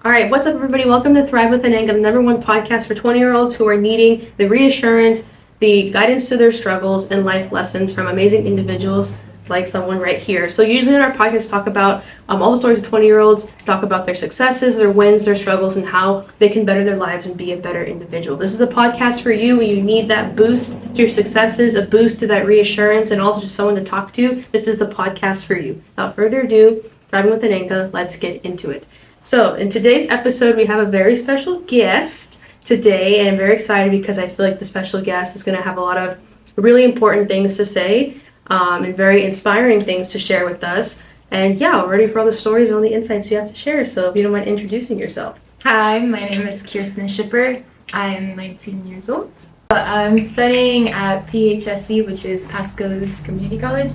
All right, what's up, everybody? Welcome to Thrive with an Angle, the #1 podcast for 20-year-olds who are needing the reassurance, the guidance to their struggles, and life lessons from amazing individuals like someone right here. So usually in our podcast, talk about all the stories of 20-year-olds, talk about their successes, their wins, their struggles, and how they can better their lives and be a better individual. This is a podcast for you when you need that boost to your successes, a boost to that reassurance, and also just someone to talk to. This is the podcast for you. Without further ado, Thriving with an Angle, let's get into it. So in today's episode, we have a very special guest today, and I'm very excited because I feel like the special guest is going to have a lot of really important things to say and very inspiring things to share with us. And yeah, we're ready for all the stories and all the insights you have to share. So if you don't mind introducing yourself. Hi, my name is Kirsten Shipper. I'm 19 years old. I'm studying at PHSC, which is Pasco's Community College.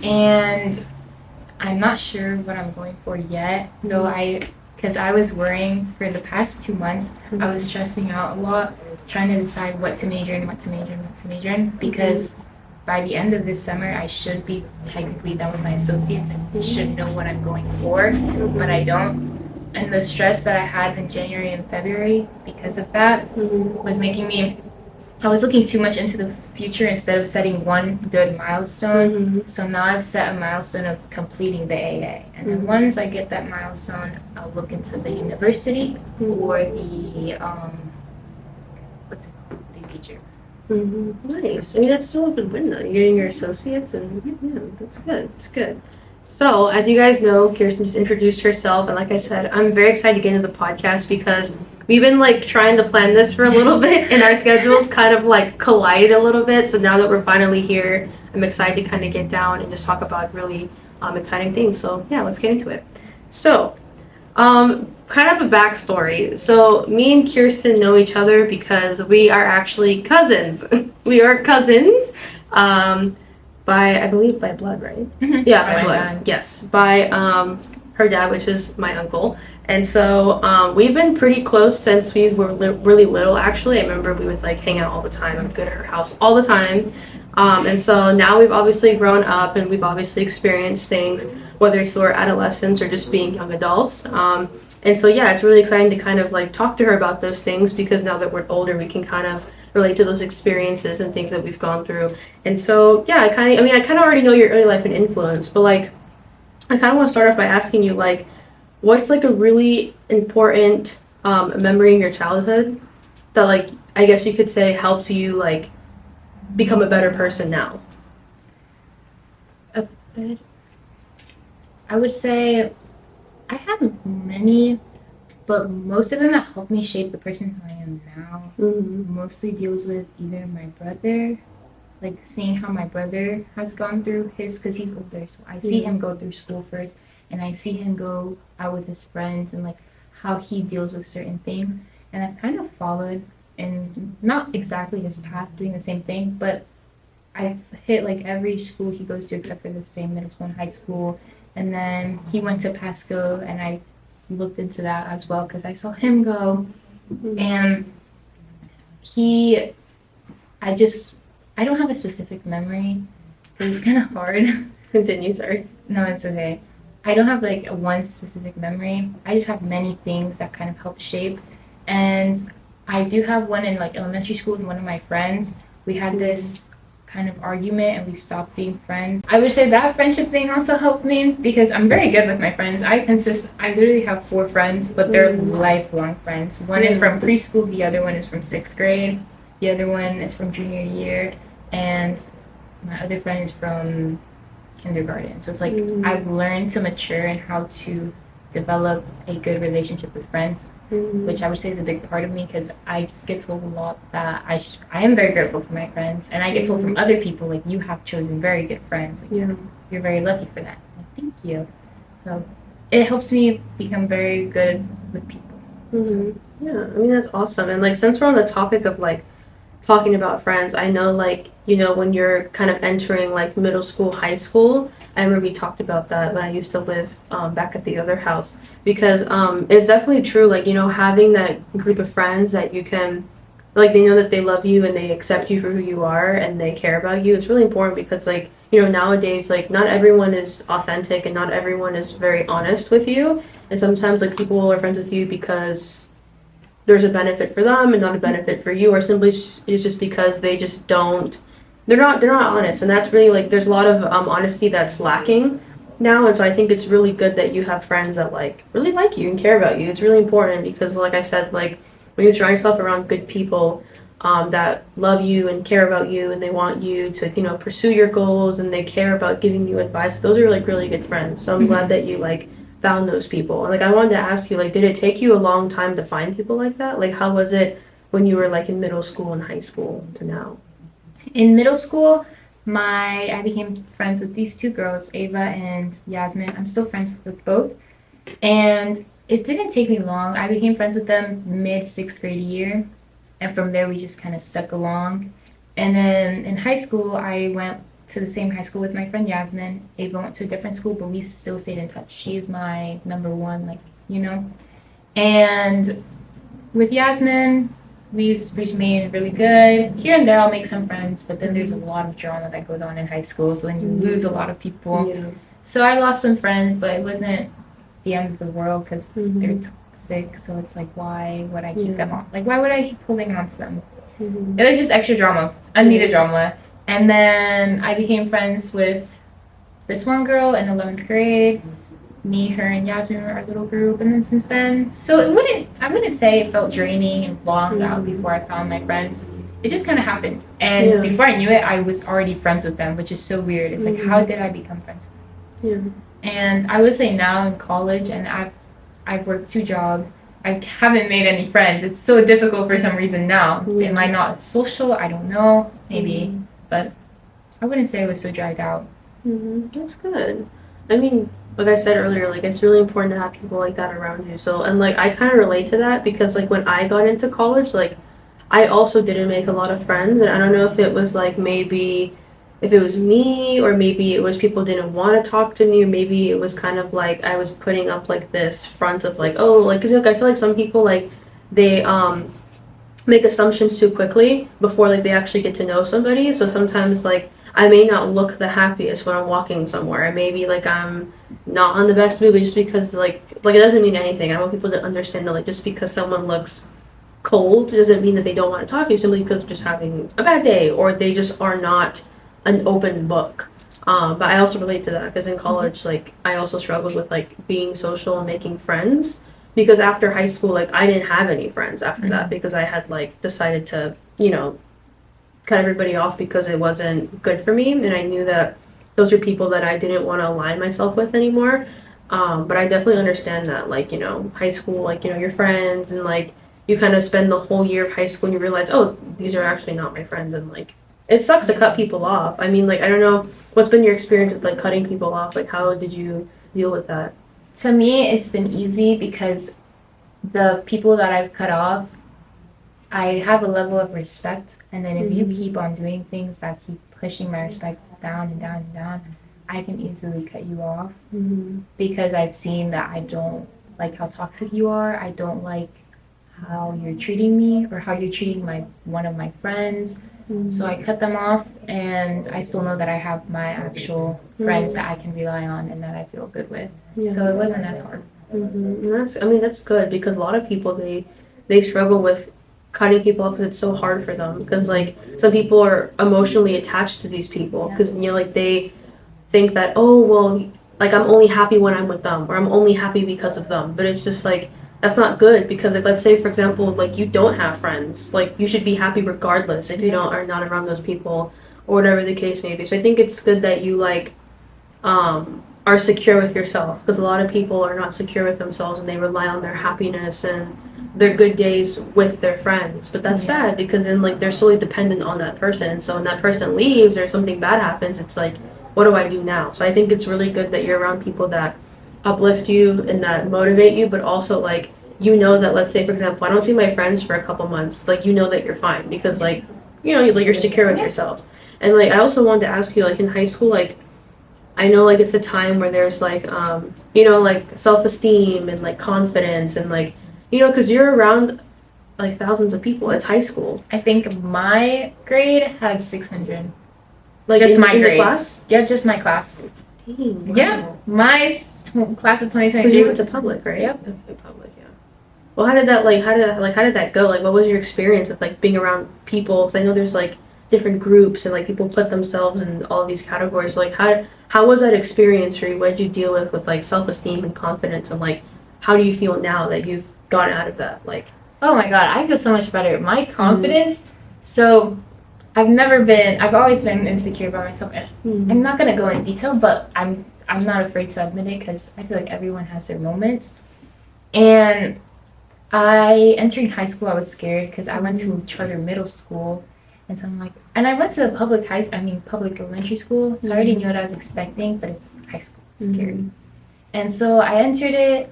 And I'm not sure what I'm going for yet, though because I was worrying for the past 2 months. I was stressing out a lot, trying to decide what to major in, because by the end of this summer, I should be technically done with my associates and should know what I'm going for, but I don't. And the stress that I had in January and February because of that was making me, I was looking too much into the future instead of setting one good milestone. So now I've set a milestone of completing the AA. And then once I get that milestone, I'll look into the university or the, what's it called? The major. Nice. I mean, that's still a good win, though. You're getting your associates, and yeah, that's good. It's good. So, as you guys know, Kirsten just introduced herself, and like I said, I'm very excited to get into the podcast because we've been trying to plan this for a little bit, and our schedules kind of collide a little bit. So now that we're finally here, I'm excited to kind of get down and just talk about really exciting things. So yeah, let's get into it. So, kind of a backstory. So me and Kirsten know each other because we are actually cousins. We are cousins. I believe by blood, right? Yeah, by blood. Dad. Yes, by her dad, which is my uncle. And so we've been pretty close since we were really little, actually. I remember we would hang out all the time. I would go to her house all the time. And so now we've obviously grown up and we've obviously experienced things, whether it's through our adolescence or just being young adults. And so, yeah, it's really exciting to kind of talk to her about those things because now that we're older, we can kind of relate to those experiences and things that we've gone through. And so, yeah, I kind of already know your early life and influence, but I kind of want to start off by asking you, what's a really important memory in your childhood that I guess you could say helped you become a better person now? I would say I have many, but most of them that helped me shape the person who I am now mostly deals with either my brother, seeing how my brother has gone through his, because he's older, so I see him go through school first, and I see him go out with his friends and how he deals with certain things, and I've kind of followed in not exactly his path doing the same thing, but I've hit every school he goes to except for the same middle school and high school. And then he went to Pasco, and I looked into that as well because I saw him go. And I don't have a specific memory. It's kind of hard. Continue, sorry. No, it's okay. I don't have a one specific memory. I just have many things that kind of help shape. And I do have one in elementary school with one of my friends. We had this kind of argument and we stopped being friends. I would say that friendship thing also helped me because I'm very good with my friends. I literally have 4 friends, but they're lifelong friends. One is from preschool, the other one is from 6th grade, the other one is from junior year, and my other friend is from kindergarten. So it's I've learned to mature and how to develop a good relationship with friends, which I would say is a big part of me because I just get told a lot that I am very grateful for my friends, and I get told from other people you have chosen very good friends. You're very lucky for that. Thank you. So it helps me become very good with people. So. Yeah, that's awesome. And since we're on the topic of talking about friends, I know when you're kind of entering middle school, high school, I remember we talked about that when I used to live back at the other house, because it's definitely true, having that group of friends that you can, they know that they love you and they accept you for who you are and they care about you. It's really important because nowadays not everyone is authentic and not everyone is very honest with you. And sometimes like people are friends with you because there's a benefit for them and not a benefit for you, or simply it's just because they just don't. They're not honest, and that's really like there's a lot of honesty that's lacking now, and so I think it's really good that you have friends that like really like you and care about you. It's really important because, like I said, like when you surround yourself around good people that love you and care about you, and they want you to pursue your goals, and they care about giving you advice. Those are like really good friends. So I'm glad that you like found those people. And like I wanted to ask you, like, did it take you a long time to find people like that? Like, how was it when you were like in middle school and high school to now? In middle school, I became friends with these two girls, Ava and Yasmin. I'm still friends with both. And it didn't take me long. I became friends with them mid sixth grade year. And from there, we just kind of stuck along. And then in high school, I went to the same high school with my friend Yasmin. Ava went to a different school, but we still stayed in touch. She is my number one, And with Yasmin, we've remained really good. Here and there, I'll make some friends, but then there's a lot of drama that goes on in high school, so then you lose a lot of people. Yeah. So I lost some friends, but it wasn't the end of the world because they're toxic. So it's like, why would I keep them on? Like, why would I keep holding on to them? It was just extra drama, unneeded drama. And then I became friends with this one girl in 11th grade. Me, her, and Yasmin were our little group, and then since then, so I wouldn't say it felt draining and long out before I found my friends. It just kind of happened, and before I knew it, I was already friends with them, which is so weird. It's like, how did I become friends with them? And I would say now in college, and I've worked 2 jobs. I haven't made any friends. It's so difficult for some reason now. Am I not social? I don't know. Maybe, but I wouldn't say it was so dragged out. That's good. I mean, like I said earlier, like it's really important to have people like that around you. So, and like I kind of relate to that because like when I got into college, like I also didn't make a lot of friends, and I don't know if it was like maybe if it was me or maybe it was people didn't want to talk to me, or maybe it was kind of like I was putting up like this front of like, oh, like because I feel like some people like they make assumptions too quickly before like they actually get to know somebody. So sometimes like I may not look the happiest when I'm walking somewhere. Maybe like I'm not on the best mood, but just because like it doesn't mean anything. I want people to understand that like just because someone looks cold doesn't mean that they don't want to talk to you, simply because they're just having a bad day or they just are not an open book. But I also relate to that because in college, like I also struggled with like being social and making friends, because after high school, like I didn't have any friends after that because I had like decided to, cut everybody off because it wasn't good for me, and I knew that those are people that I didn't want to align myself with anymore. But I definitely understand that, like, high school, like, your friends, and like you kind of spend the whole year of high school and you realize, oh, these are actually not my friends, and like it sucks to cut people off. I mean, like, I don't know what's been your experience with like cutting people off. Like, how did you deal with that? To me, it's been easy because the people that I've cut off, I have a level of respect, and then if you keep on doing things that keep pushing my respect down and down and down, I can easily cut you off because I've seen that I don't like how toxic you are. I don't like how you're treating me or how you're treating one of my friends. So I cut them off, and I still know that I have my actual friends that I can rely on and that I feel good with. So it wasn't as hard. That's good, because a lot of people they struggle with cutting people off because it's so hard for them, because like some people are emotionally attached to these people because like they think that, oh well, like I'm only happy when I'm with them, or I'm only happy because of them. But it's just like that's not good, because like let's say for example like you don't have friends, like you should be happy regardless if you are not around those people or whatever the case may be. So I think it's good that you like are secure with yourself, because a lot of people are not secure with themselves and they rely on their happiness and their good days with their friends. But that's bad, because then like they're solely dependent on that person. So when that person leaves or something bad happens, it's like, what do I do now? So I think it's really good that you're around people that uplift you and that motivate you, but also like that, let's say for example I don't see my friends for a couple months, like that you're fine, because like you're secure with yourself. And like I also wanted to ask you, like in high school, like I know like it's a time where there's like like self-esteem and like confidence and like because you're around like thousands of people. It's high school. I think my grade had 600. Like just in my grade. The class? Yeah, just my class. Dang, wow. Yeah, my class of Because 2023. you went to public, right? Yep. Public, yeah. Well, how did that go? Like, what was your experience with like being around people? Because I know there's like different groups and like people put themselves in all of these categories. So, like, how was that experience for you? What did you deal with like self-esteem and confidence, and like how do you feel now that you've gotten out of that? Like, Oh my god, I feel so much better. My confidence. So I've always been insecure about myself, and I'm not gonna go in detail, but I'm not afraid to admit it because I feel like everyone has their moments. And entering high school, I was scared because I went to charter middle school, and so I'm like, and I went to a public elementary school, so I already knew what I was expecting, but it's high school, it's scary. And so I entered it,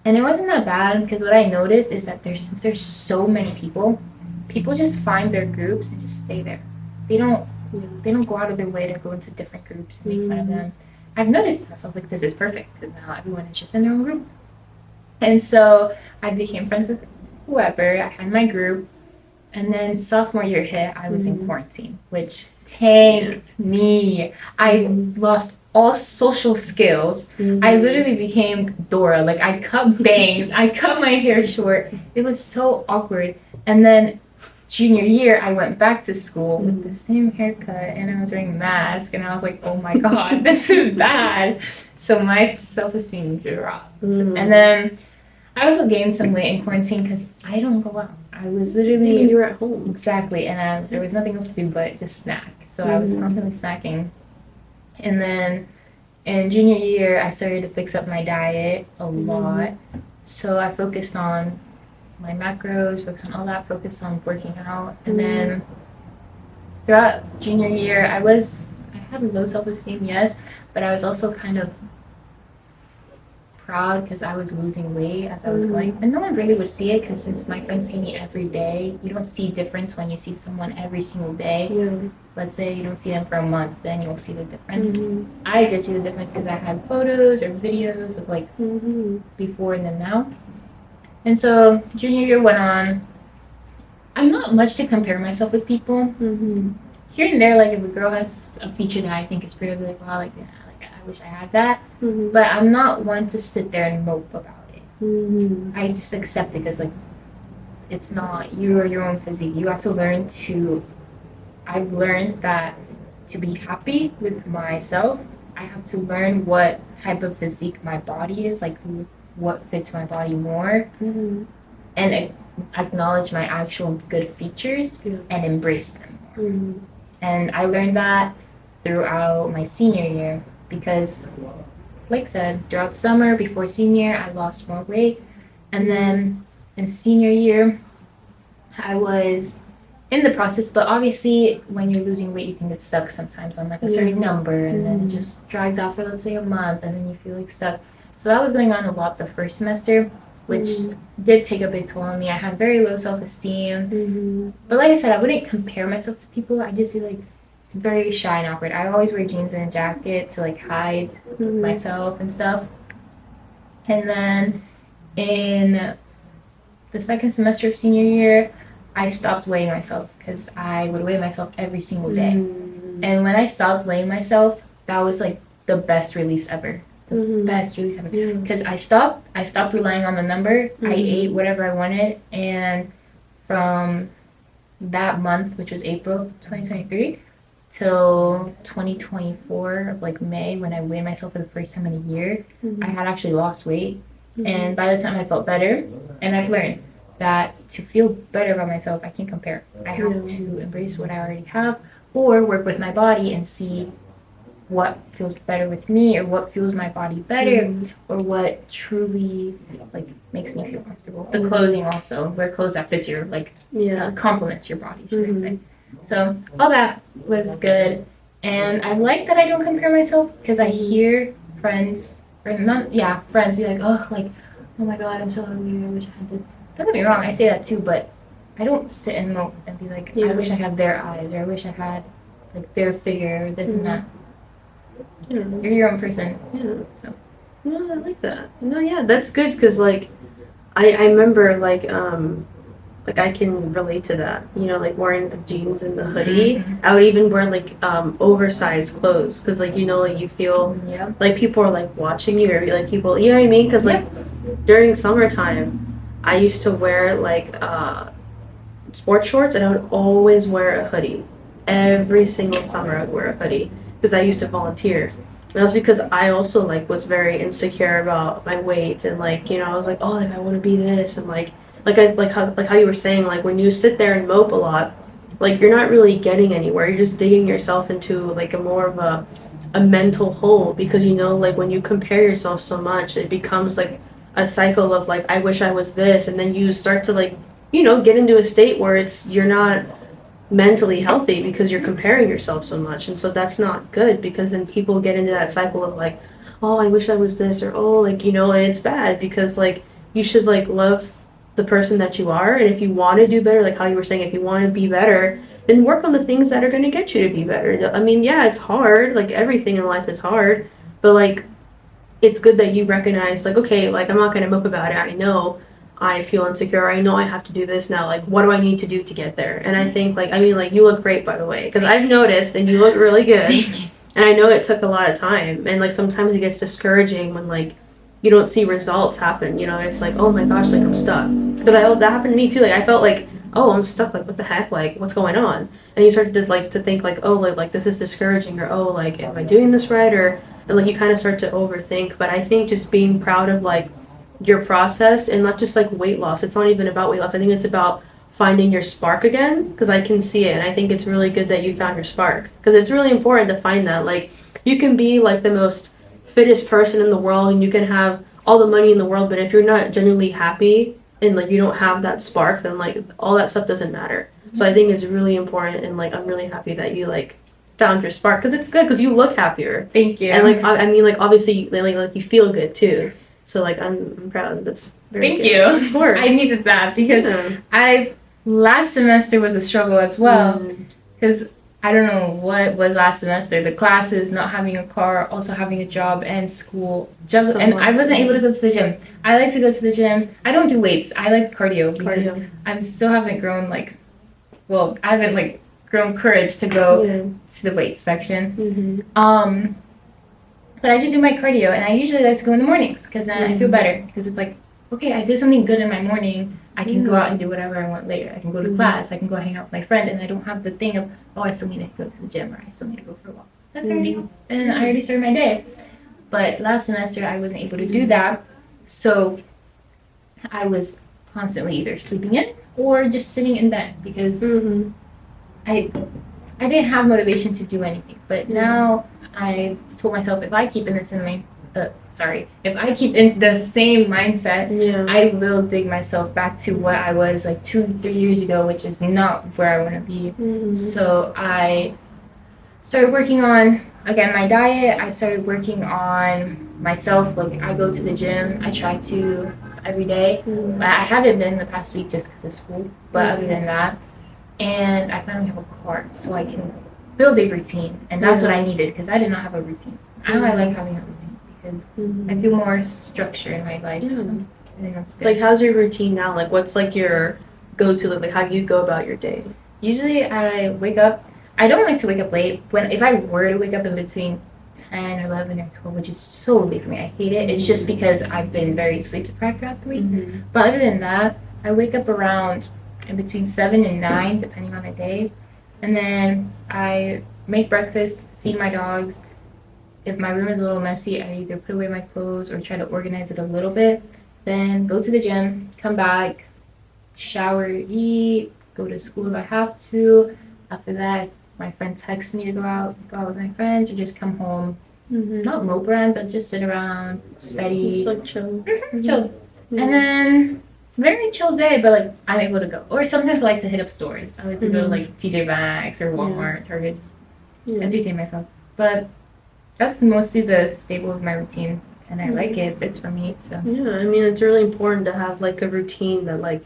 and it wasn't that bad because what I noticed is that since there's so many people just find their groups and just stay there. They don't go out of their way to go into different groups and make fun of them. I've noticed that, so I was like, this is perfect because now everyone is just in their own group. And so I became friends with whoever. I had my group, and then sophomore year hit. I was in quarantine, which tanked me. I lost all social skills. I literally became Dora. Like, I cut bangs, I cut my hair short. It was so awkward. And then junior year, I went back to school with the same haircut, and I was wearing a mask, and I was like, oh my god, this is bad. So my self-esteem dropped. And then I also gained some weight in quarantine because I don't go out. I was literally... You were at home. Exactly, and there was nothing else to do but just snack. So I was constantly snacking. And then in junior year, I started to fix up my diet a lot. So I focused on my macros, focused on all that, focused on working out. And then throughout junior year, I had low self-esteem, yes, but I was also kind of proud because I was losing weight as I was going. And no one really would see it because since my friends see me every day, you don't see difference when you see someone every single day. Let's say you don't see them for a month, then you'll see the difference. I did see the difference because I had photos or videos of like before and then now. And so junior year went on. I'm not much to compare myself with people. Here and there, like if a girl has a feature that I think is pretty, like, wow, like, yeah, like I wish I had that. But I'm not one to sit there and mope about it. I just accept it because like it's not you're your own physique. You have to learn to. I've learned that to be happy with myself, I have to learn what type of physique my body is, like what fits my body more, and acknowledge my actual good features and embrace them more. And I learned that throughout my senior year because, like I said, throughout summer, before senior, I lost more weight. And then in senior year, I was in the process, but obviously when you're losing weight, you can get stuck sometimes on like a certain number, and then it just drags out for, let's say, a month, and then you feel like stuck. So that was going on a lot the first semester, which did take a big toll on me. I had very low self-esteem. But like I said, I wouldn't compare myself to people. I'd just be like very shy and awkward. I always wear jeans and a jacket to like hide myself and stuff. And then in the second semester of senior year, I stopped weighing myself because I would weigh myself every single day. And when I stopped weighing myself, that was like the best release ever. Best release ever. Because I stopped relying on the number. I ate whatever I wanted, and from that month, which was April 2023, till 2024, like May, when I weighed myself for the first time in a year, I had actually lost weight. And by the time I felt better, and I've learned that to feel better about myself, I can't compare. I have to embrace what I already have, or work with my body and see what feels better with me, or what fuels my body better, or what truly like makes me feel comfortable. The clothing also, wear clothes that fits your like complements your body, should I say. So all that was good, and I like that I don't compare myself because I hear friends be like, oh my god, I'm so ugly, I wish I had this. Don't get me wrong, I say that too, but I don't sit and mope and be like, I wish I had their eyes, or I wish I had like their figure, or this and that. You're your own person. So. No, I like that. No, yeah, that's good because like I remember like like I can relate to that. You know, like wearing the jeans and the hoodie. I would even wear like oversized clothes because like you know like you feel Yeah. like people are like watching you or like people, you know what I mean? Because like during summertime, I used to wear like sports shorts and I would always wear a hoodie. Every single summer I'd wear a hoodie because I used to volunteer. And that was because I also like was very insecure about my weight and like, you know, I was like, oh, like I want to be this and like how you were saying, like when you sit there and mope a lot, like you're not really getting anywhere. You're just digging yourself into like a more of a mental hole because you know, like when you compare yourself so much, it becomes like a cycle of like I wish I was this and then you start to like, you know, get into a state where it's you're not mentally healthy because you're comparing yourself so much. And so that's not good because then people get into that cycle of like, oh, I wish I was this or oh, like, you know, and it's bad because like you should like love the person that you are. And if you want to do better, like how you were saying, if you want to be better, then work on the things that are going to get you to be better. I mean, yeah, it's hard. Like everything in life is hard, but like it's good that you recognize like, okay, like I'm not going to mope about it. I know I feel insecure. I know I have to do this now. Like, what do I need to do to get there? And I think, like, I mean, like, you look great, by the way, because I've noticed and you look really good. And I know it took a lot of time. And, like, sometimes it gets discouraging when, like, you don't see results happen. You know, it's like, oh my gosh, like, I'm stuck. Because that happened to me too. Like, I felt like, oh, I'm stuck. Like, what the heck? Like, what's going on? And you start to, like, to think, like, oh, like this is discouraging. Or, oh, like, am I doing this right? Or, and, like, you kind of start to overthink. But I think just being proud of, like, your process and not just like weight loss. It's not even about weight loss. I think it's about finding your spark again because I can see it and I think it's really good that you found your spark because it's really important to find that. Like you can be like the most fittest person in the world and you can have all the money in the world, but if you're not genuinely happy and like you don't have that spark, then like all that stuff doesn't matter. So I think it's really important and like I'm really happy that you like found your spark because it's good because you look happier. Thank you. And like I mean like obviously like you feel good too. So like I'm proud. That's very Thank good. you. Of course. I needed that because last semester was a struggle as well because I don't know what was last semester. The classes, not having a car, also having a job and school. And I wasn't able to go to the gym. I like to go to the gym. I don't do weights. I like cardio because I still haven't grown like, well, I haven't like grown courage to go to the weights section. But I just do my cardio, and I usually like to go in the mornings because then I feel better. Because it's like, okay, I did something good in my morning. I can go out and do whatever I want later. I can go to class. I can go hang out with my friend, and I don't have the thing of, oh, I still need to go to the gym or I still need to go for a walk. That's already, and I already started my day. But last semester, I wasn't able to do that. So I was constantly either sleeping in or just sitting in bed because I didn't have motivation to do anything. But now I told myself if I keep in this in my if I keep in the same mindset, I will dig myself back to what I was like 2-3 years ago, which is not where I want to be. So I started working on again my diet. I started working on myself. Like I go to the gym. I try to every day. I haven't been the past week just because of school. But other than that, and I finally have a car, so I can build a routine, and that's what I needed because I did not have a routine. I like having a routine because I feel more structure in my life. So I think that's good. Like, how's your routine now? Like, what's like your go-to? Like, how do you go about your day? Usually, I wake up. I don't like to wake up late. If I were to wake up in between 10, 11, or 12, which is so late for me, I hate it. It's just because I've been very sleep deprived throughout the week. But other than that, I wake up around in between 7 and 9, depending on the day. And then I make breakfast, feed my dogs. If my room is a little messy, I either put away my clothes or try to organize it a little bit. Then go to the gym, come back, shower, eat, go to school if I have to. After that, my friend texts me to go out with my friends, or just come home. Not mope around, but just sit around, study. Just like chill. Chill. And then very chill day, but like I'm able to go. Or sometimes I like to hit up stores. I like to go to like TJ Maxx or Walmart, Target. Entertain myself. But that's mostly the staple of my routine, and I like it. It fits for me. So yeah, I mean it's really important to have like a routine that like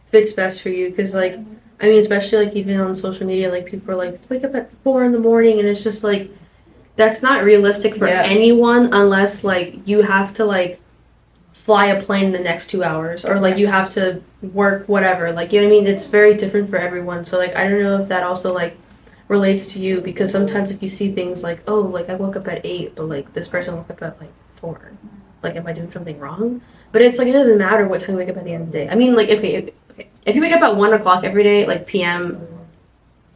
fits best for you because like I mean especially like even on social media like people are like wake up at 4 in the morning and it's just like that's not realistic for anyone unless like you have to like fly a plane in the next 2 hours, or like you have to work whatever. Like, you know what I mean? It's very different for everyone. So like, I don't know if that also like relates to you, because sometimes if you see things like, oh, like I woke up at 8, but like this person woke up at like 4. Like, am I doing something wrong? But it's like, it doesn't matter what time you wake up at the end of the day. I mean, like, okay, if you wake up at 1 o'clock every day, like PM,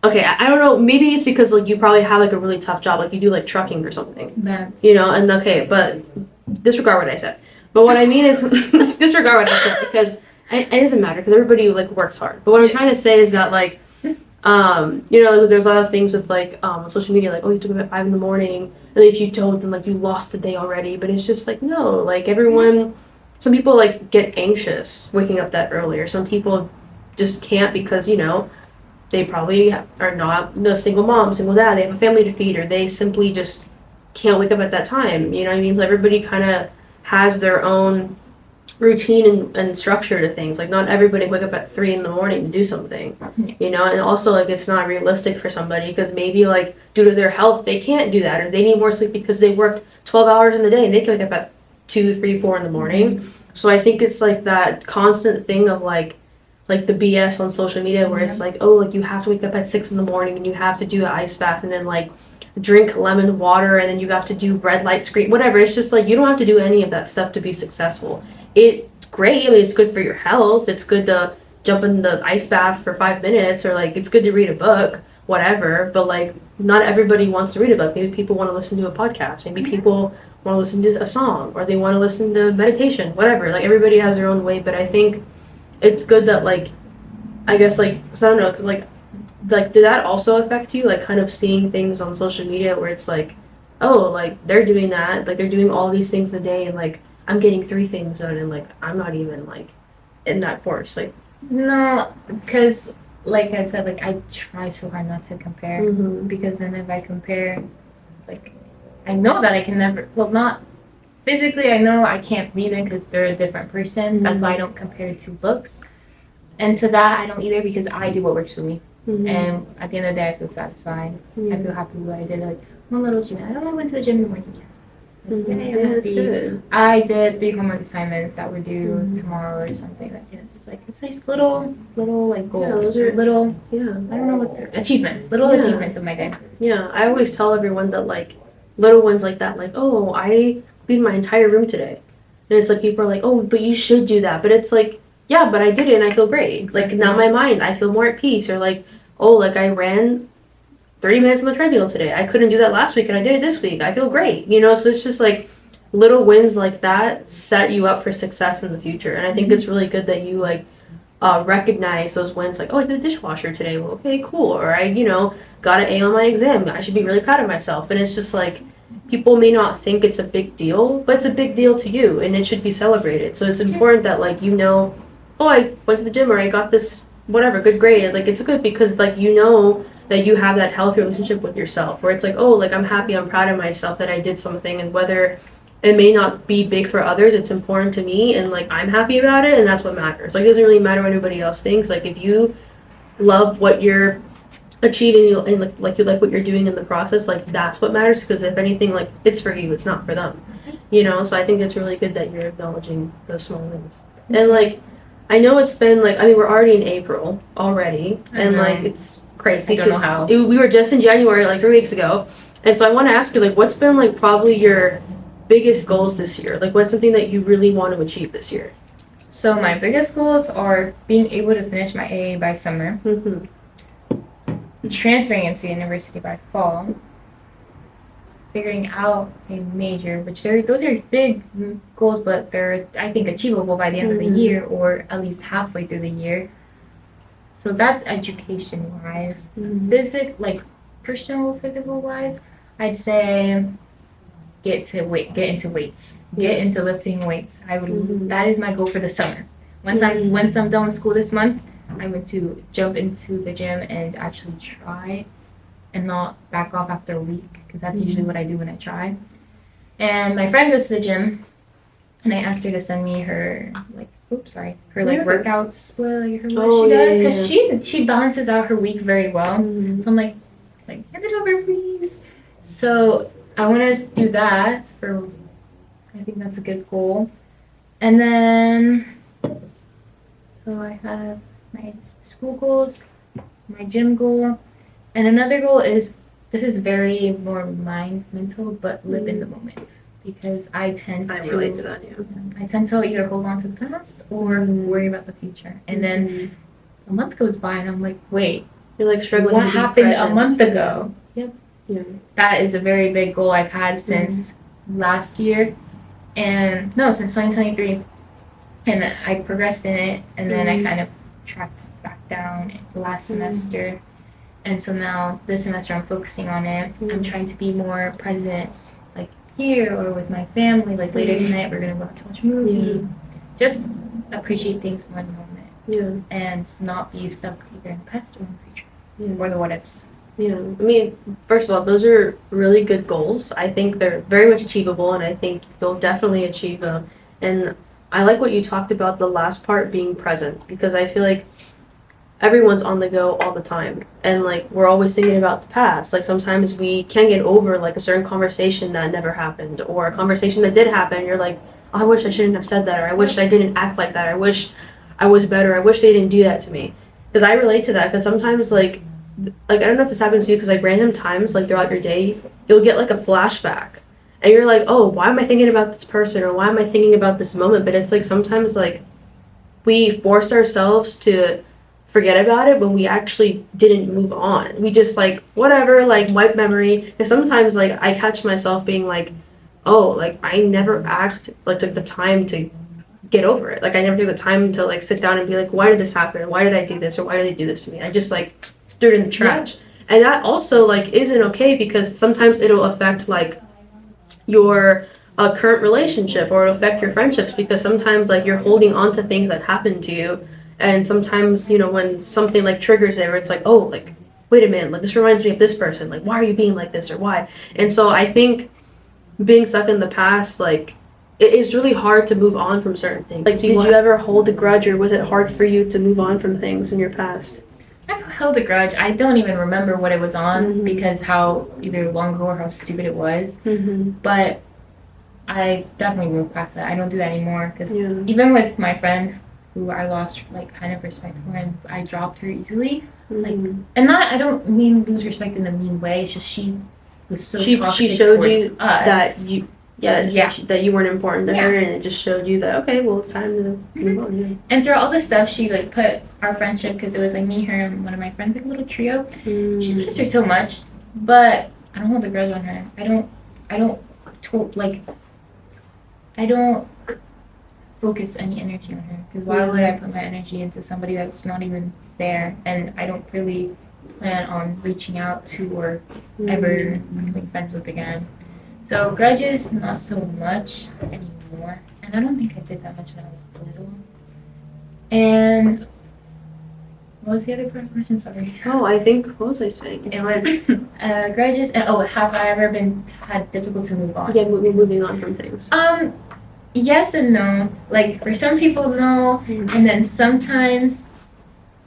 okay, I don't know, maybe it's because like you probably have like a really tough job, like you do like trucking or something, you know, and okay, but disregard what I said. But what I mean is, disregard what I said, because it doesn't matter, because everybody like works hard. But what I'm trying to say is that like, you know, like, there's a lot of things with like social media, like, oh, you have to go at 5 in the morning, and if you don't, then like you lost the day already. But it's just like, no, like everyone, some people like get anxious waking up that early, or some people just can't because, you know, they probably are not, no, single mom, single dad, they have a family to feed, or they simply just can't wake up at that time. You know what I mean? So everybody kind of has their own routine and structure to things. Like, not everybody wake up at 3 in the morning to do something, you know. And also, like, it's not realistic for somebody, because maybe like due to their health they can't do that, or they need more sleep because they worked 12 hours in the day and they can wake up at 2, 3, 4 in the morning. So I think it's like that constant thing of like the BS on social media where it's like, oh, like you have to wake up at 6 in the morning and you have to do an ice bath and then like drink lemon water and then you have to do red light screen, whatever. It's just like, you don't have to do any of that stuff to be successful. It's great. I mean, it's good for your health. It's good to jump in the ice bath for 5 minutes, or like it's good to read a book, whatever. But like, not everybody wants to read a book. Maybe people want to listen to a podcast. Maybe people want to listen to a song, or they want to listen to meditation, whatever. Like, everybody has their own way. But I think it's good that, like, I guess, like, cause I don't know, cause like, did that also affect you? Like, kind of seeing things on social media where it's like, oh, like, they're doing that, like, they're doing all these things in the day, and, like, I'm getting 3 things done, and, like, I'm not even, like, in that course. Like, No, because like I said, like I try so hard not to compare, because then if I compare, it's like I know that I can never, well, not physically, I know I can't beat them because they're a different person. That's why I don't compare to looks. And to that, I don't either, because I do what works for me. And at the end of the day, I feel satisfied. I feel happy with what I did. Like, one little achievement. I went to the gym in the morning. Yes. Yeah, that's good. I did 3 homework assignments that were due tomorrow or something. Like, yes, like it's like little like goals, yeah, little. Yeah. I don't know what achievements, little achievements of my day. Yeah, I always tell everyone that, like, little ones like that, like, oh, I cleaned my entire room today. And it's like, people are like, oh, but you should do that. But it's like, yeah, but I did it and I feel great. Exactly. Like, now my mind, I feel more at peace. Or like, oh, like I ran 30 minutes on the treadmill today. I couldn't do that last week and I did it this week. I feel great. You know, so it's just like little wins like that set you up for success in the future. And I think it's really good that you like recognize those wins, like, oh, I did the dishwasher today. Well, okay, cool. Or I, you know, got an A on my exam. I should be really proud of myself. And it's just like, people may not think it's a big deal, but it's a big deal to you and it should be celebrated. So it's important that, like, you know, oh, I went to the gym, or I got this whatever good grade. Like, it's good because, like, you know that you have that healthy relationship with yourself where it's like, oh, like, I'm happy, I'm proud of myself that I did something, and whether it may not be big for others, it's important to me, and like, I'm happy about it, and that's what matters. Like, it doesn't really matter what anybody else thinks. Like, if you love what you're achieving and like you like what you're doing in the process, like, that's what matters, because if anything, like, it's for you, it's not for them, you know. So I think it's really good that you're acknowledging those small wins. And like, I know it's been like, I mean, we're already in April already, and like, it's crazy. I don't know how. We were just in January like 3 weeks ago, and so I want to ask you, like, what's been like probably your biggest goals this year? Like, what's something that you really want to achieve this year? So my biggest goals are being able to finish my AA by summer, transferring into university by fall, figuring out a major, which those are big goals, but they're, I think, achievable by the end of the year, or at least halfway through the year. So that's education-wise. Like personal, physical-wise, I'd say get into weights, get into lifting weights. I would. That is my goal for the summer. Once I'm done with school this month, I'm going to jump into the gym and actually try, and not back off after a week, because that's usually what I do when I try. And my friend goes to the gym, and I asked her to send me her her workouts, what she does, because she balances out her week very well. So I'm like hand it over, please. So I want to do that I think that's a good goal. And then, so I have my school goals, my gym goal, and another goal is, this is very more mental, but live in the moment. Because I relate to that, yeah. I tend to either hold on to the past or worry about the future. And then a month goes by and I'm like, wait, you're like struggling. What happened a month ago? Yep. Yeah. That is a very big goal I've had since last year, and no, since 2023. And I progressed in it, and then I kind of tracked back down last semester. And so now this semester I'm focusing on it. I'm trying to be more present, like here or with my family. Like later tonight we're gonna go out to watch a movie. Just appreciate things one moment. Yeah. And not be stuck either in the past or in the future. Or the what ifs. Yeah. I mean, first of all, those are really good goals. I think they're very much achievable, and I think you'll definitely achieve them. And I like what you talked about, the last part, being present, because I feel like everyone's on the go all the time, and like we're always thinking about the past. Like sometimes we can't get over like a certain conversation that never happened, or a conversation that did happen. You're like, oh, I wish I shouldn't have said that, or I wish I didn't act like that, I wish I was better, I wish they didn't do that to me. Because I relate to that, because sometimes like I don't know if this happens to you, because like random times like throughout your day you'll get like a flashback and you're like, oh, why am I thinking about this person, or why am I thinking about this moment? But it's like sometimes like we force ourselves to forget about it when we actually didn't move on. We just like whatever, like wipe memory. And sometimes like I catch myself being like, oh, like I never took the time to get over it. Like I never took the time to like sit down and be like, why did this happen? Why did I do this? Or why did they do this to me? I just like threw it in the trash. Yeah. And that also like isn't okay, because sometimes it'll affect like your current relationship, or it'll affect your friendships, because sometimes like you're holding on to things that happened to you. And sometimes, you know, when something like triggers it, where it's like, oh, like, wait a minute, like this reminds me of this person, like why are you being like this, or why? And so I think being stuck in the past, like it is really hard to move on from certain things. Like, did you ever hold a grudge, or was it hard for you to move on from things in your past? I held a grudge. I don't even remember what it was on, because how either long ago or how stupid it was. But I definitely moved past that. I don't do that anymore, because even with my friend who I lost like kind of respect for, and I dropped her easily. Like, and not, I don't mean lose respect in a mean way. It's just she was so toxic. She showed towards you us. that you. That you weren't important to her, and it just showed you that, okay, well, it's time to move on. Yeah. And through all this stuff, she like put our friendship, because it was like me, her, and one of my friends, like a little trio. She missed her so much, but I don't hold a grudge on her. I don't focus any energy on her, because why would I put my energy into somebody that's not even there, and I don't really plan on reaching out to or ever becoming friends with again. So grudges, not so much anymore. And I don't think I did that much when I was little. And what was the other part of the question? Sorry. Oh, I think, what was I saying? It was grudges, and have I ever had difficult to move on? Yeah, moving on from things. Yes and no. Like for some people, no, and then sometimes,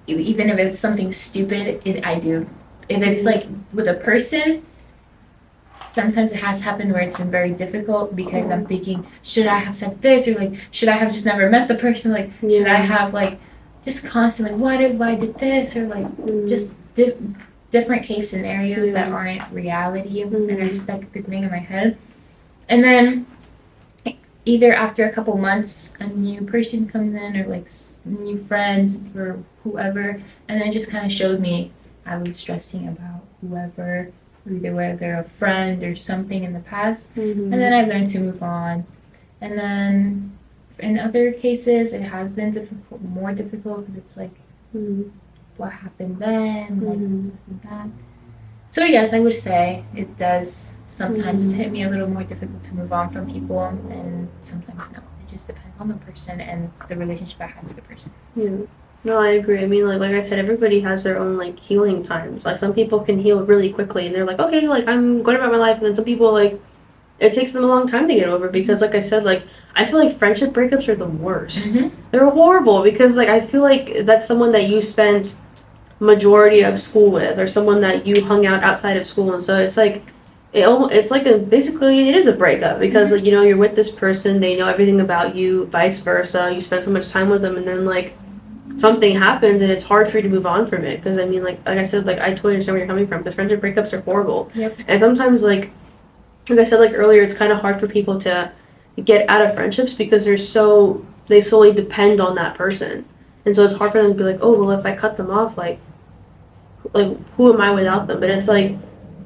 even if it's something stupid, I do. If it's like with a person, sometimes it has happened where it's been very difficult, because I'm thinking, should I have said this, or like, should I have just never met the person? Like, should I have like just constantly, why did this, or like just different case scenarios that aren't reality and are just like playing in my head. And then either after a couple months, a new person comes in, or like new friend or whoever, and it just kind of shows me I was stressing about whoever, either whether a friend or something in the past, and then I've learned to move on. And then in other cases, it has been more difficult, because it's like, what happened then, like that. So yes, I would say it does sometimes hit me a little more difficult to move on from people, and sometimes no. It just depends on the person and the relationship I have with the person. Yeah. No, I agree. I mean, like I said, everybody has their own, like, healing times. Like, some people can heal really quickly, and they're like, okay, like, I'm going about my life. And then some people, like, it takes them a long time to get over, because, like I said, like, I feel like friendship breakups are the worst. They're horrible, because, like, I feel like that's someone that you spent majority of school with, or someone that you hung out outside of school. And so it's, like, it's like basically it is a breakup because like, you know, you're with this person, they know everything about you, vice versa. You spend so much time with them, and then like something happens, and it's hard for you to move on from it. Because I mean, like I said, like I totally understand where you're coming from. Because friendship breakups are horrible, Yep. and sometimes like I said like earlier, it's kind of hard for people to get out of friendships because they solely depend on that person, and so it's hard for them to be like, oh well, if I cut them off, like who am I without them? But it's like,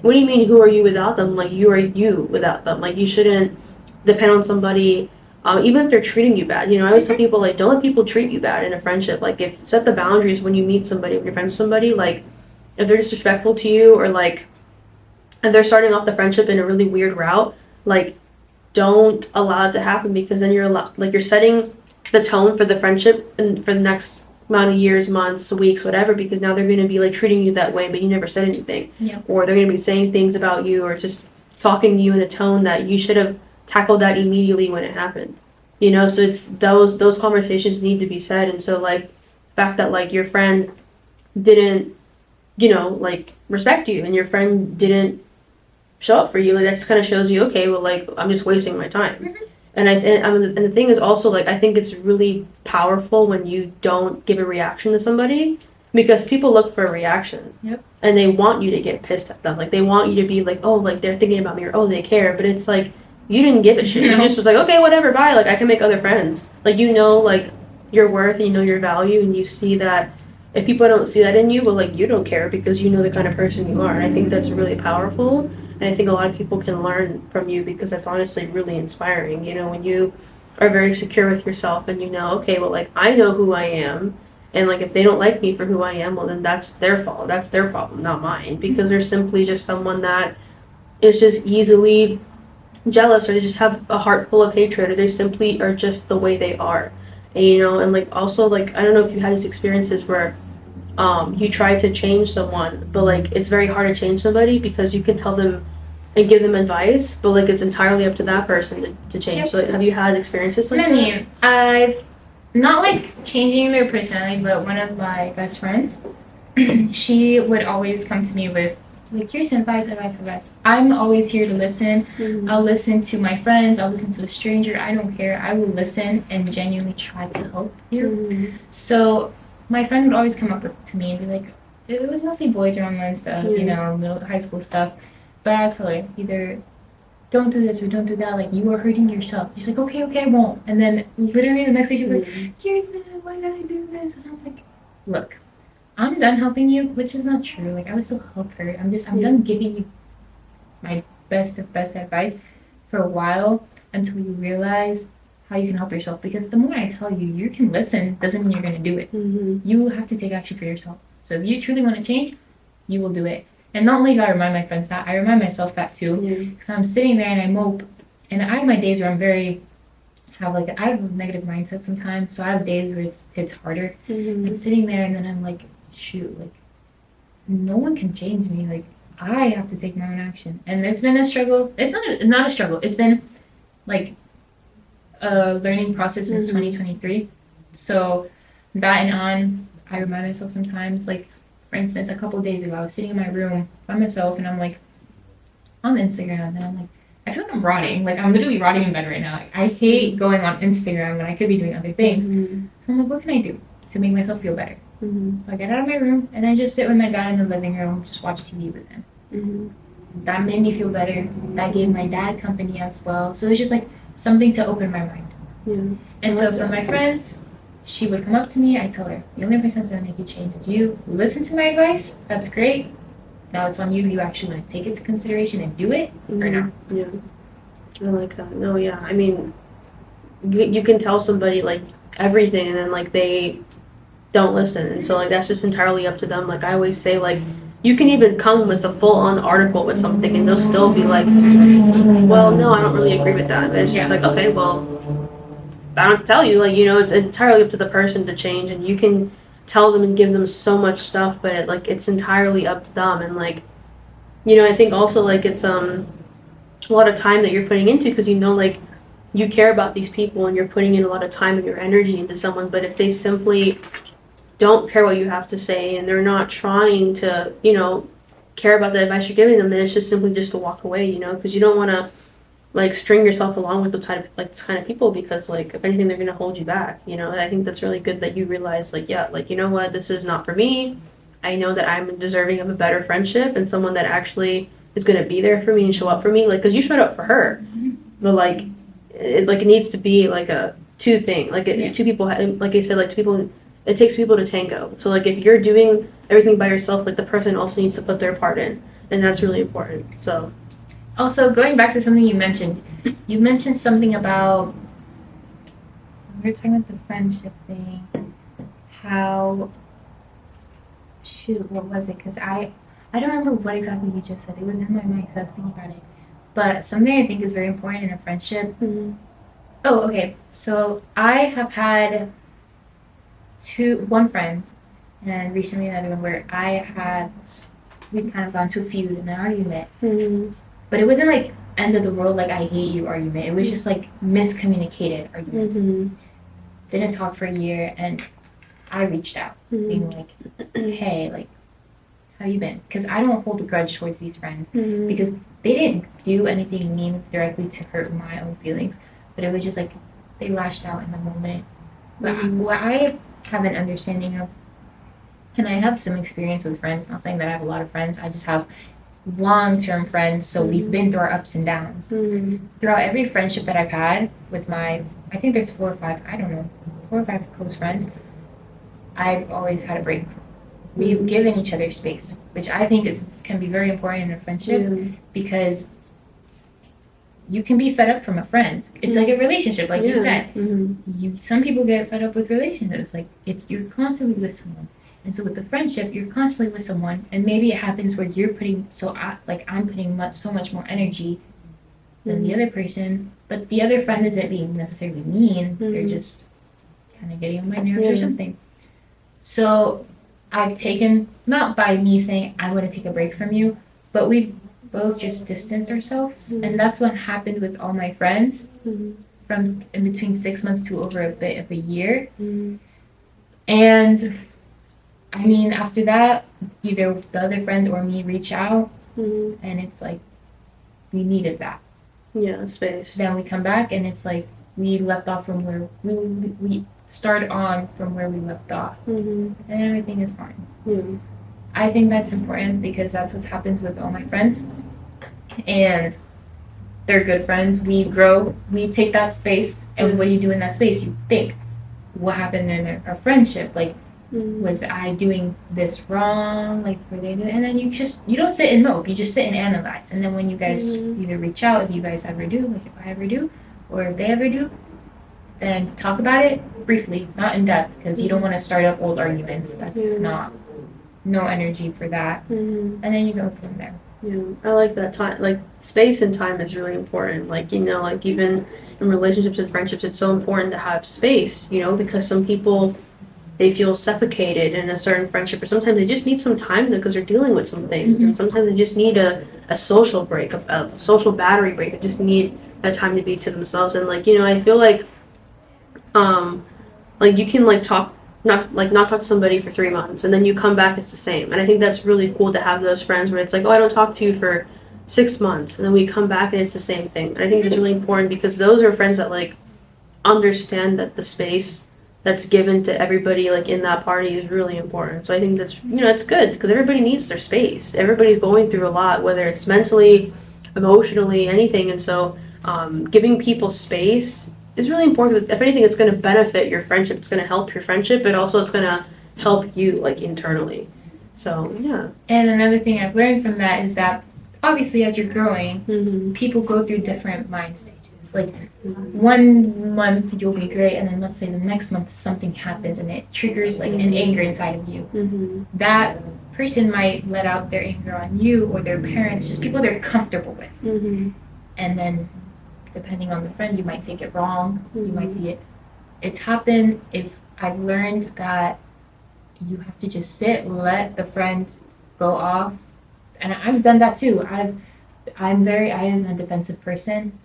what do you mean who are you without them? Like you are you without them. Like you shouldn't depend on somebody, even if they're treating you bad. You know, I always tell people like, don't let people treat you bad in a friendship. Like if set the boundaries when you meet somebody, when you're friends with somebody. Like if they're disrespectful to you, or like if they're starting off the friendship in a really weird route, like don't allow it to happen, because then you're setting the tone for the friendship and for the next amount of years, months, weeks, whatever, because now they're going to be like treating you that way, but you never said anything. Yeah. Or they're going to be saying things about you, or just talking to you in a tone that you should have tackled that immediately when it happened. You know, so it's those conversations need to be said. And so like the fact that like your friend didn't, you know, like respect you, and your friend didn't show up for you, like that just kind of shows you, okay, well, like I'm just wasting my time. Mm-hmm. And and the thing is also like I think it's really powerful when you don't give a reaction to somebody, because people look for a reaction. Yep. And they want you to get pissed at them. Like they want you to be like, oh, like they're thinking about me, or oh, they care. But it's like you didn't give a shit. No. You just was like, okay, whatever, bye. Like I can make other friends. Like you know, like your worth, and you know your value, and you see that. If people don't see that in you, well, like you don't care because you know the kind of person you are. And I think that's really powerful. And I think a lot of people can learn from you, because that's honestly really inspiring. You know, when you are very secure with yourself and you know, okay, well, like I know who I am. And like if they don't like me for who I am, well, then that's their fault. That's their problem, not mine. Because they're simply just someone that is just easily jealous, or they just have a heart full of hatred, or they simply are just the way they are. And, you know, and like also like I don't know if you had these experiences where you try to change someone, but like it's very hard to change somebody because you can tell them and give them advice, but like it's entirely up to that person to change. Yep. So like, have you had experiences like that? I've not like changing their personality, but one of my best friends, she would always come to me with like, here's advice. I'm always here to listen. Mm-hmm. I'll listen to my friends. I'll listen to a stranger. I don't care. I will listen and genuinely try to help you. Mm-hmm. So my friend would always come up to me and be like, it was mostly boys around and stuff, you know, high school stuff. But I'll tell her, either don't do this or don't do that. Like, you are hurting yourself. She's like, okay, I won't. And then literally the next day she's like, Kirsten, why did I do this? And I'm like, look, I'm done helping you, which is not true. Like, I would still help her. I'm done giving you my best advice for a while until you realize how you can help yourself. Because the more I tell you, you can listen, doesn't mean you're going to do it. Mm-hmm. You have to take action for yourself. So if you truly want to change, you will do it. And not only do I remind my friends that, I remind myself that too. Because I'm sitting there and I mope. And I have my days where I have a negative mindset sometimes. So I have days where it's harder. Mm-hmm. I'm sitting there and then I'm like, shoot, like, no one can change me. Like, I have to take my own action. And it's been a struggle. It's not a struggle. It's been like a learning process since 2023. So that and on, I remind myself sometimes, like, for instance, a couple of days ago, I was sitting in my room by myself and I'm like on Instagram, and I'm like, I feel like I'm rotting. Like, I'm literally rotting in bed right now. Like, I hate going on Instagram when I could be doing other things. Mm-hmm. So I'm like, what can I do to make myself feel better? Mm-hmm. So I get out of my room and I just sit with my dad in the living room, just watch TV with him. Mm-hmm. That made me feel better. That gave my dad company as well. So it was just like something to open my mind. Yeah. And so for my friends, she would come up to me. I tell her, the only person that's going to make you change is you. Listen to my advice. That's great. Now it's on you. You actually want to take it into consideration and do it or not. Yeah. I like that. No, yeah. I mean, you can tell somebody, like, everything, and then, like, they don't listen. And so, like, that's just entirely up to them. Like, I always say, like, you can even come with a full-on article with something, and they'll still be like, well, no, I don't really agree with that. But it's just like, okay, well, I don't tell you, like, you know, it's entirely up to the person to change, and you can tell them and give them so much stuff, but it's entirely up to them. And like, you know, I think also like it's a lot of time that you're putting into, because you know, like, you care about these people and you're putting in a lot of time and your energy into someone, but if they simply don't care what you have to say and they're not trying to, you know, care about the advice you're giving them, then it's just simply just to walk away, because you don't want to like string yourself along with this kind of people, because like if anything they're going to hold you back. And I think that's really good that you realize like, yeah, like, you know what, this is not for me. I know that I'm deserving of a better friendship and someone that actually is going to be there for me and show up for me, like, because you showed up for her. But like it needs to be like a two thing, like two people, like I said, like two people, it takes people to tango. So like if you're doing everything by yourself, like the person also needs to put their part in, and that's really important. So also, going back to something you mentioned something about, we were talking about the friendship thing, how, shoot, what was it? Because I don't remember what exactly you just said. It was in my mind because I was thinking about it. But something I think is very important in a friendship. Oh, okay. So I have had one friend, and recently another one where we've kind of gone to a feud and an argument. But it wasn't like end of the world, like I hate you argument. It was just like miscommunicated arguments. Didn't talk for a year, and I reached out, being like, hey, like, how you been? Because I don't hold a grudge towards these friends, because they didn't do anything mean directly to hurt my own feelings, but it was just like they lashed out in the moment. But what I have an understanding of, and I have some experience with friends, not saying that I have a lot of friends, I just have long-term friends, so we've been through our ups and downs. Throughout every friendship that I've had with I think there's 4 or 5 close friends, I've always had a break. We've given each other space, which I think can be very important in a friendship, because you can be fed up from a friend. It's like a relationship, like you said. Some people get fed up with relationships. Like you're constantly with someone. And so with the friendship, you're constantly with someone, and maybe it happens where you're putting, I'm putting so much more energy than the other person, but the other friend isn't being necessarily mean. They're just kind of getting on my nerves or something. So I've taken, not by me saying I want to take a break from you, but we've both just distanced ourselves, and that's what happened with all my friends from in between 6 months to over a bit of a year. And I mean, after that, either the other friend or me reach out, and it's like we needed that. Yeah, space. Then we come back, and it's like we left off from where we started on from where we left off, and everything is fine. I think that's important because that's what happens with all my friends, and they're good friends. We grow, we take that space, and what do you do in that space? You think, what happened in our friendship? Like, was I doing this wrong? Like, were they doing? And then you don't sit and mope. You just sit and analyze. And then when you guys either reach out, if you guys ever do, like if I ever do, or if they ever do, then talk about it briefly, not in depth, because you don't want to start up old arguments. That's no energy for that. And then you go from there. Yeah, I like that. Time, like space and time is really important. Like, like even in relationships and friendships, it's so important to have space, because some people, they feel suffocated in a certain friendship, or sometimes they just need some time because they're dealing with something. And sometimes they just need a social break, a social battery break. They just need that time to be to themselves. And like, I feel like you can like not talk to somebody for 3 months, and then you come back, it's the same. And I think that's really cool to have those friends where it's like, oh, I don't talk to you for 6 months, and then we come back and it's the same thing. And I think that's really important because those are friends that like understand that the space that's given to everybody like in that party is really important. So I think that's it's good because everybody needs their space. Everybody's going through a lot, whether it's mentally, emotionally, anything. And so giving people space is really important because if anything, it's going to benefit your friendship. It's going to help your friendship, but also it's going to help you like internally. So yeah. And another thing I've learned from that is that obviously as you're growing, people go through different mind stages. Like 1 month you'll be great, and then let's say the next month something happens and it triggers like an anger inside of you. That person might let out their anger on you or their parents, just people they're comfortable with. And then depending on the friend, you might take it wrong. You might see it. It's happened. If I've learned that you have to just sit, let the friend go off, and I've done that too. I am a defensive person.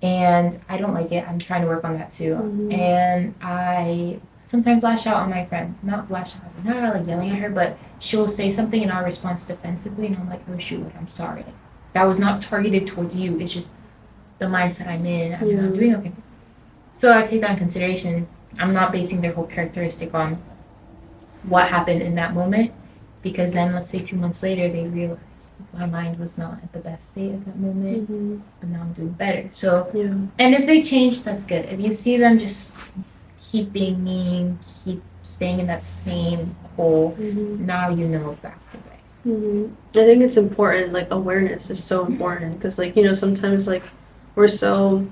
And I don't like it. I'm trying to work on that too. And I sometimes lash out on my friend. Not lash out, not like yelling at her, but she'll say something and I'll respond defensively, and I'm like, oh shoot, I'm sorry. Like, that was not targeted towards you. It's just the mindset I'm in. I'm not doing okay. So I take that in consideration. I'm not basing their whole characteristic on what happened in that moment, because then let's say 2 months later they realize my mind was not at the best state at that moment, but now I'm doing better. So, and if they change, that's good. If you see them just keep being mean, keep staying in that same hole, now you know back away. I think it's important, like awareness is so important, because like, you know, sometimes like we're so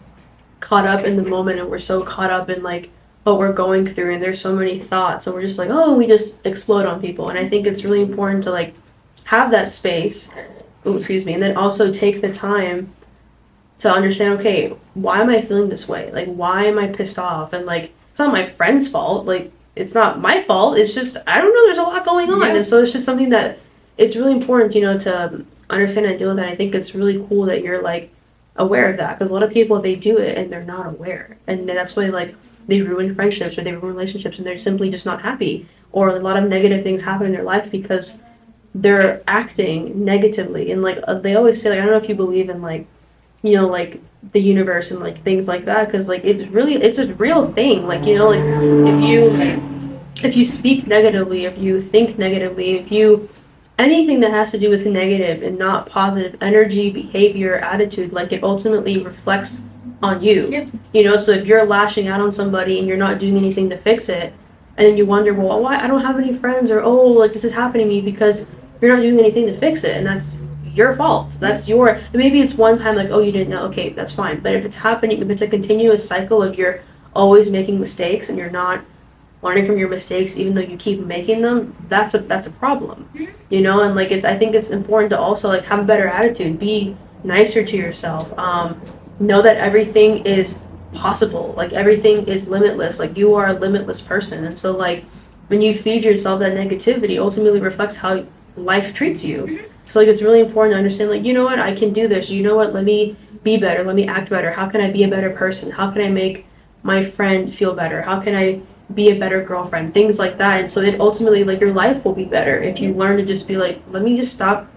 caught up in the moment and we're so caught up in like what we're going through, and there's so many thoughts, and we're just like, oh, we just explode on people. And I think it's really important to like have that space, and then also take the time to understand, okay, why am I feeling this way? Like, why am I pissed off? And like, it's not my friend's fault. Like, it's not my fault. It's just, I don't know, there's a lot going on. And so it's just something that it's really important, you know, to understand and deal with that. I think it's really cool that you're like aware of that, because a lot of people, they do it and they're not aware. And that's why like they ruin friendships or they ruin relationships, and they're simply just not happy. Or a lot of negative things happen in their life because they're acting negatively. And like they always say, like, I don't know if you believe in like, you know, like the universe and like things like that, because like it's a real thing. Like, you know, like if you speak negatively, if you think negatively, if you anything that has to do with negative and not positive energy, behavior, attitude, like it ultimately reflects on you. You know, so if you're lashing out on somebody and you're not doing anything to fix it, and then you wonder, well, why I don't have any friends, or oh, like this is happening to me because you're not doing anything to fix it, and that's your fault. That's your, maybe it's one time like, oh, you didn't know, okay, that's fine. But if it's happening, if it's a continuous cycle of you're always making mistakes and you're not learning from your mistakes even though you keep making them, that's a problem. You know, and like I think it's important to also like have a better attitude, be nicer to yourself, know that everything is possible, like everything is limitless, like you are a limitless person. And so like when you feed yourself that negativity, ultimately reflects how life treats you. So like it's really important to understand, like, you know what, I can do this, you know what, let me be better, let me act better, how can I be a better person, how can I make my friend feel better, how can I be a better girlfriend, things like that. And so it ultimately, like, your life will be better if you learn to just be like, let me just stop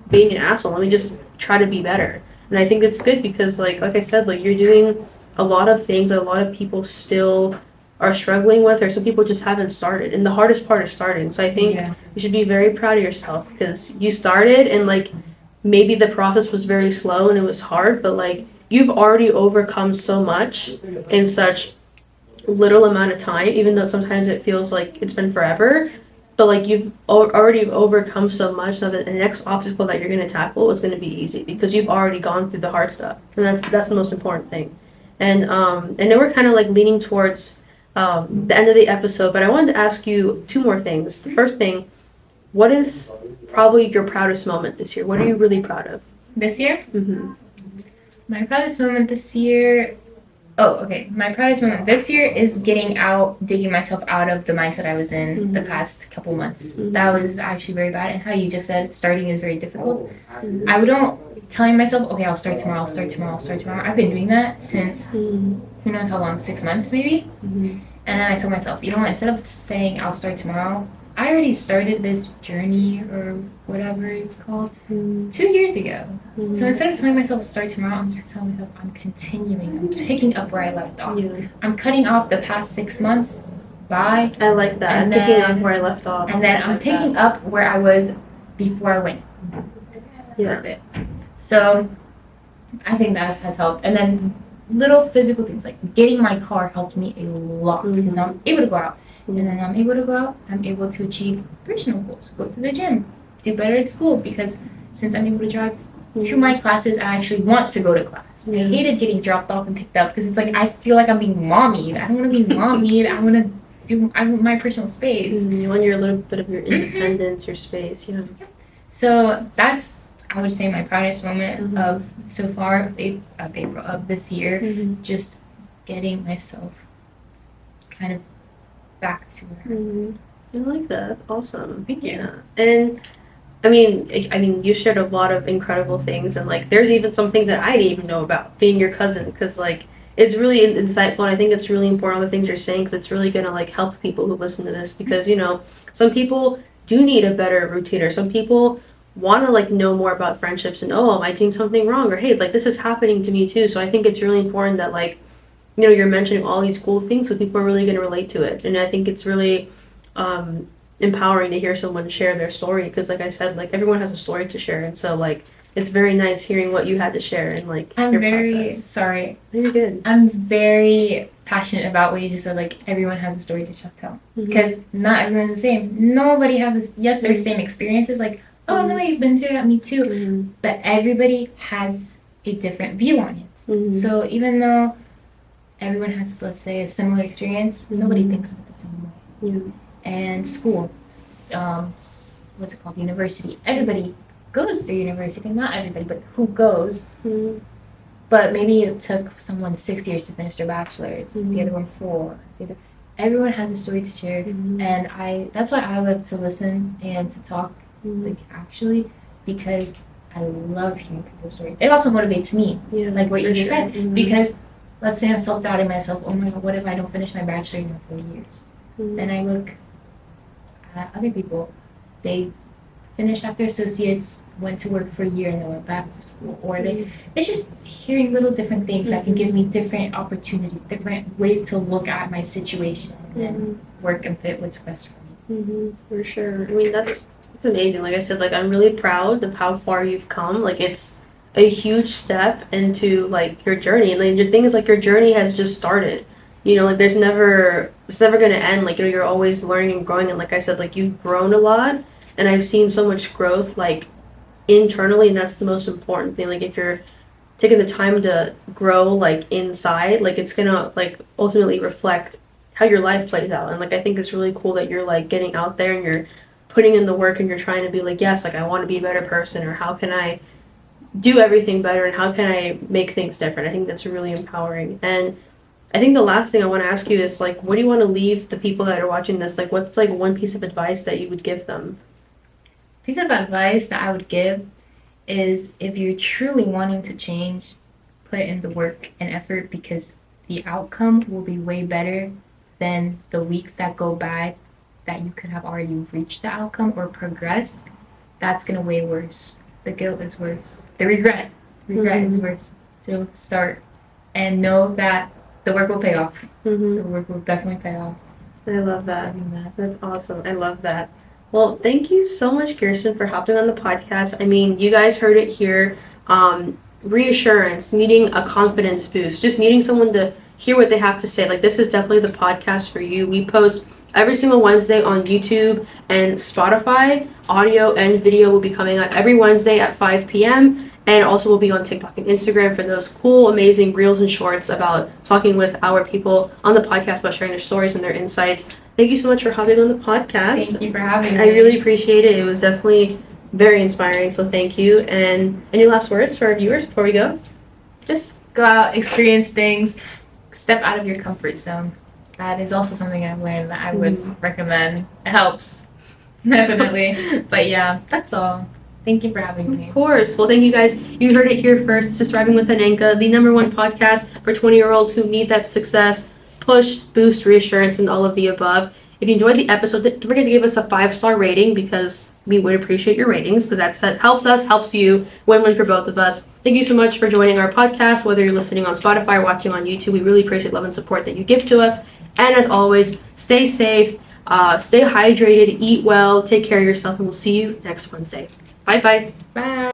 being an asshole, let me just try to be better. And I think it's good because like I said, like you're doing a lot of things that a lot of people still are struggling with, or some people just haven't started, and the hardest part is starting. So I think you should be very proud of yourself because you started, and like maybe the process was very slow and it was hard, but like you've already overcome so much in such little amount of time, even though sometimes it feels like it's been forever. But like you've already overcome so much, so that the next obstacle that you're going to tackle is going to be easy because you've already gone through the hard stuff, and that's the most important thing. And then we're kind of like leaning towards the end of the episode, but I wanted to ask you two more things. The first thing, what is probably your proudest moment this year? What are you really proud of? This year? My proudest moment this year... Oh, okay. My proudest moment this year is getting out, digging myself out of the mindset I was in the past couple months. That was actually very bad. And how you just said, starting is very difficult. I don't telling myself, okay, I'll start tomorrow, I'll start tomorrow, I'll start tomorrow. I've been doing that since who knows how long, 6 months maybe. And then I told myself, you know what, instead of saying I'll start tomorrow, I already started this journey or whatever it's called 2 years ago. So instead of telling myself to start tomorrow, I'm just telling myself I'm continuing. I'm picking up where I left off. I'm cutting off the past 6 months. Bye. I like that. And picking up where I left off. And then I'm picking up where I was before I went for a bit. So I think that has helped. And then little physical things like getting my car helped me a lot because I'm able to go out. And then I'm able to go out, I'm able to achieve personal goals, go to the gym, do better at school, because since I'm able to drive to my classes, I actually want to go to class. I hated getting dropped off and picked up because it's like I feel like I'm being mommied. I don't want to be mommied. I want my personal space. You want your little bit of your independence, your space, So that's, I would say, my proudest moment of so far of this year, just getting myself kind of back to where I was. I like that. That's awesome. Thank you. Yeah. And I mean, you shared a lot of incredible things, and like, there's even some things that I didn't even know about being your cousin, because like, it's really insightful, and I think it's really important the things you're saying because it's really gonna like help people who listen to this because some people do need a better routine, or some people want to like know more about friendships and am I doing something wrong, or hey, like this is happening to me too. So I think it's really important that like you're mentioning all these cool things so people are really going to relate to it, and I think it's really empowering to hear someone share their story because like I said, like everyone has a story to share, and so like it's very nice hearing what you had to share and like I'm your very process. sorry. You're good. I'm very passionate about what you just said. Like everyone has a story to tell because not everyone's the same. Nobody has this. Yes, there's same experiences. Like no, you've been through that. Me too. But everybody has a different view on it. So even though everyone has, let's say, a similar experience, nobody thinks of it the same way. And school, what's it called? University. Everybody goes through university. Not everybody, but who goes. But maybe it took someone 6 years to finish their bachelor's, the other one 4. Everyone has a story to share, and that's why I love to listen and to talk, like actually, because I love hearing people's stories. It also motivates me, like what you just said, because let's say I'm self-doubting myself. Oh my God, what if I don't finish my bachelor in 4 years? Then I look at other people. They finished after associates, went to work for a year, and then went back to school. Or it's just hearing little different things that can give me different opportunities, different ways to look at my situation and work and fit what's best for me. For sure. I mean, that's amazing. Like I said, like I'm really proud of how far you've come. Like it's a huge step into like your journey, and like the thing is like your journey has just started. Like it's never gonna end. Like you're always learning and growing, and like I said, like you've grown a lot, and I've seen so much growth like internally, and that's the most important thing. Like if you're taking the time to grow like inside, like it's gonna like ultimately reflect how your life plays out. And like I think it's really cool that you're like getting out there and you're putting in the work and you're trying to be like, yes, like I want to be a better person, or how can I do everything better, and how can I make things different. I think that's really empowering. And I think the last thing I want to ask you is like, what do you want to leave the people that are watching this? Like what's like one piece of advice that you would give them? Piece of advice that I would give is if you're truly wanting to change, put in the work and effort, because the outcome will be way better than the weeks that go by that you could have already reached the outcome or progressed. That's going to weigh worse. The guilt is worse. The regret is worse. So start and know that the work will pay off. The work will definitely pay off. I love that. That's awesome. I love that. Well, thank you so much, Kirsten, for hopping on the podcast. I mean, you guys heard it here. Reassurance, needing a confidence boost, just needing someone to hear what they have to say. Like, this is definitely the podcast for you. We post every single Wednesday on YouTube and Spotify. Audio and video will be coming out every Wednesday at 5 p.m. And also we'll be on TikTok and Instagram for those cool, amazing reels and shorts about talking with our people on the podcast about sharing their stories and their insights. Thank you so much for hopping on the podcast. Thank you for having me. I really appreciate it. It was definitely very inspiring, so thank you. And any last words for our viewers before we go? Just go out, experience things, step out of your comfort zone. That is also something I've learned that I would recommend. It helps, definitely. But yeah, that's all. Thank you for having me. Of course. Well, thank you guys. You heard it here first. This is Thriving with Ananka, the #1 podcast for 20-year-olds who need that success, push, boost, reassurance, and all of the above. If you enjoyed the episode, don't forget to give us a 5-star rating, because we would appreciate your ratings, because that helps us, helps you, win-win for both of us. Thank you so much for joining our podcast, whether you're listening on Spotify or watching on YouTube. We really appreciate love and support that you give to us. And as always, stay safe, stay hydrated, eat well, take care of yourself, and we'll see you next Wednesday. Bye-bye. Bye.